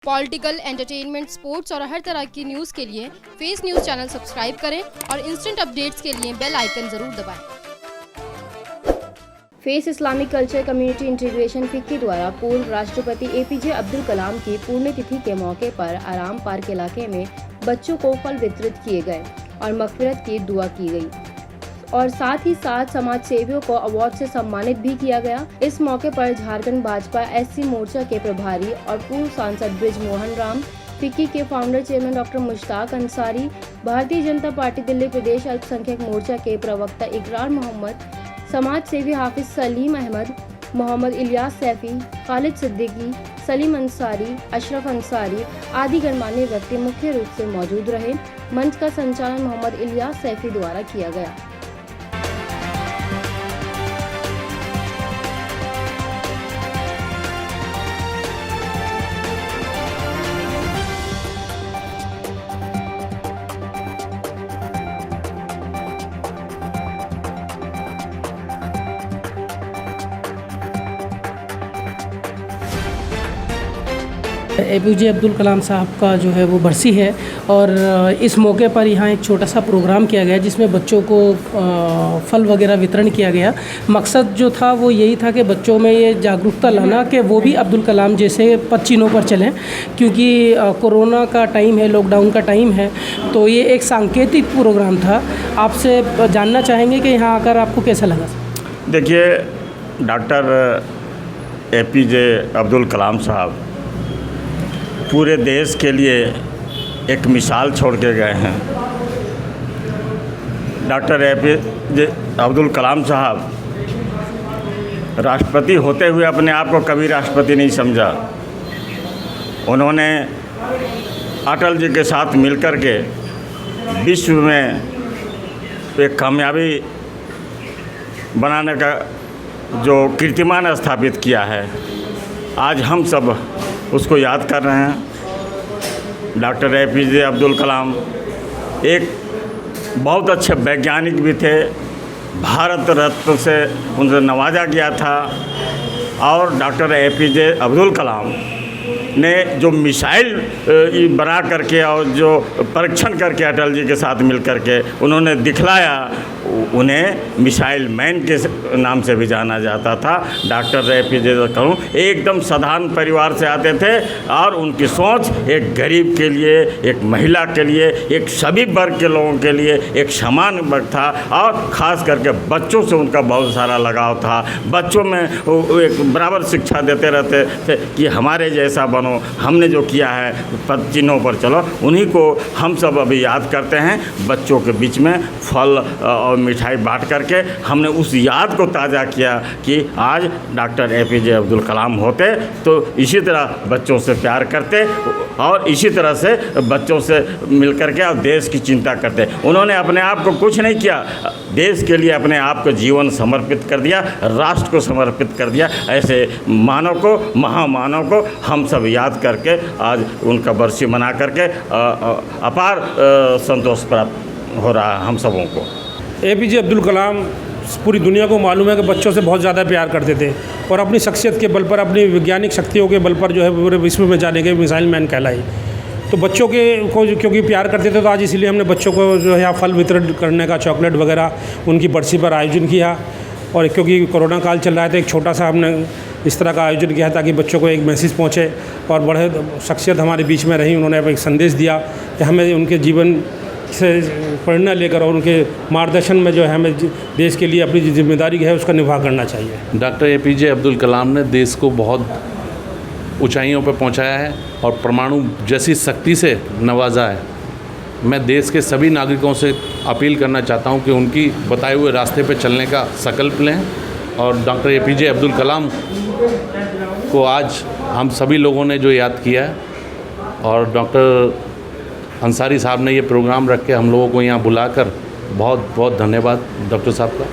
Political, entertainment, sports और हर तरह की न्यूज़ के लिए फेस न्यूज़ चैनल सब्सक्राइब करें और इंस्टेंट अपडेट्स के लिए बेल आइकन ज़रूर दबाएं। Face Islamic culture community integration FICCI द्वारा पूर्व राष्ट्रपति APJ अब्दुल कलाम की पुण्यतिथि के मौके पर आराम पार्क इलाके में बच्चों को फल वितरित किए गए और मगफिरत की दुआ की गई और साथ ही साथ समाज सेवियों को अवार्ड से सम्मानित भी किया गया। इस मौके पर झारखंड भाजपा SC मोर्चा के प्रभारी और पूर्व सांसद ब्रिज मोहन राम, फिक्की के founder chairman doctor Mushtaq Ansari, Bharatiya Janata party Delhi प्रदेश अल्पसंख्यक मोर्चा के प्रवक्ता इकरार मोहम्मद, समाज सेवी हाफिज सलीम अहमद, मोहम्मद इलियास सैफी, खालिद सिद्दीकी, सलीम अंसारी, अशरफ अंसारी आदि गणमान्य व्यक्ति मुख्य रूप से मौजूद रहे। मंच का संचालन मोहम्मद इलियास सैफी द्वारा किया गया। APJ अब्दुल कलाम साहब का जो है वो बरसी है और इस मौके पर यहाँ एक छोटा सा प्रोग्राम किया गया जिसमें बच्चों को फल वगैरह वितरण किया गया। मकसद जो था वो यही था कि बच्चों में ये जागरूकता लाना कि वो भी अब्दुल कलाम जैसे पद चिन्हों पर चलें, क्योंकि कोरोना का टाइम है, लॉकडाउन का टाइम है, तो ये एक सांकेतिक प्रोग्राम था। आपसे जानना चाहेंगे कि यहाँ आकर आपको कैसा लगा? देखिए, डॉक्टर APJ अब्दुल कलाम साहब पूरे देश के लिए एक मिसाल छोड़ के गए हैं। डॉक्टर APJ अब्दुल कलाम साहब राष्ट्रपति होते हुए अपने आप को कभी राष्ट्रपति नहीं समझा। उन्होंने अटल जी के साथ मिलकर के विश्व में एक कामयाबी बनाने का जो कीर्तिमान स्थापित किया है, आज हम सब उसको याद कर रहे हैं। डॉक्टर APJ अब्दुल कलाम एक बहुत अच्छे वैज्ञानिक भी थे, भारत रत्न से उनसे नवाजा गया था। और डॉक्टर APJ अब्दुल कलाम ने जो मिसाइल बना करके और जो परीक्षण करके अटल जी के साथ मिल करके उन्होंने दिखलाया, उन्हें मिसाइल मैन के नाम से भी जाना जाता था। डॉक्टर APJ कलाम एकदम साधारण परिवार से आते थे और उनकी सोच एक गरीब के लिए, एक महिला के लिए, एक सभी वर्ग के लोगों के लिए एक समान वर्ग था। और ख़ास करके बच्चों से उनका बहुत सारा लगाव था। बच्चों में एक बराबर शिक्षा देते रहते थे कि हमारे जैसा बनो, हमने जो किया है पद चिन्हों पर चलो। उन्हीं को हम सब अभी याद करते हैं। बच्चों के बीच में फल और मिठाई बांट करके हमने उस याद को ताज़ा किया कि आज डॉक्टर APJ अब्दुल कलाम होते तो इसी तरह बच्चों से प्यार करते और इसी तरह से बच्चों से मिल करके और देश की चिंता करते। उन्होंने अपने आप को कुछ नहीं किया, देश के लिए अपने आप को जीवन समर्पित कर दिया, राष्ट्र को समर्पित कर दिया। ऐसे मानव को, महामानव को हम सब याद करके आज उनका बरसी मना करके अपार संतोष प्राप्त हो रहा है हम सबों को। APJ अब्दुल कलाम पूरी दुनिया को मालूम है कि बच्चों से बहुत ज़्यादा प्यार करते थे और अपनी शख्सियत के बल पर, अपनी वैज्ञानिक शक्तियों के बल पर जो है पूरे विश्व में जाने के मिसाइल मैन कहलाई। तो बच्चों के को क्योंकि प्यार करते थे तो आज इसीलिए हमने बच्चों को जो है यहाँ फल वितरण करने का, चॉकलेट वगैरह उनकी बरसी पर आयोजन किया। और क्योंकि कोरोना काल चल रहा है तो एक छोटा सा हमने इस तरह का आयोजन किया ताकि बच्चों को एक मैसेज पहुँचे। और बड़े शख्सियत हमारे बीच में रही, उन्होंने एक संदेश दिया कि हमें उनके जीवन से प्रेरणा लेकर और उनके मार्गदर्शन में जो है हमें देश के लिए अपनी जिम्मेदारी है उसका निभाव करना चाहिए। डॉक्टर APJ अब्दुल कलाम ने देश को बहुत ऊंचाइयों पर पहुंचाया है और परमाणु जैसी शक्ति से नवाजा है। मैं देश के सभी नागरिकों से अपील करना चाहता हूं कि उनकी बताए हुए रास्ते पर चलने का संकल्प लें और डॉक्टर APJ अब्दुल कलाम को आज हम सभी लोगों ने जो याद किया है और डॉक्टर अंसारी साहब ने ये प्रोग्राम रख के हम लोगों को यहाँ बुलाकर बहुत बहुत धन्यवाद डॉक्टर साहब का।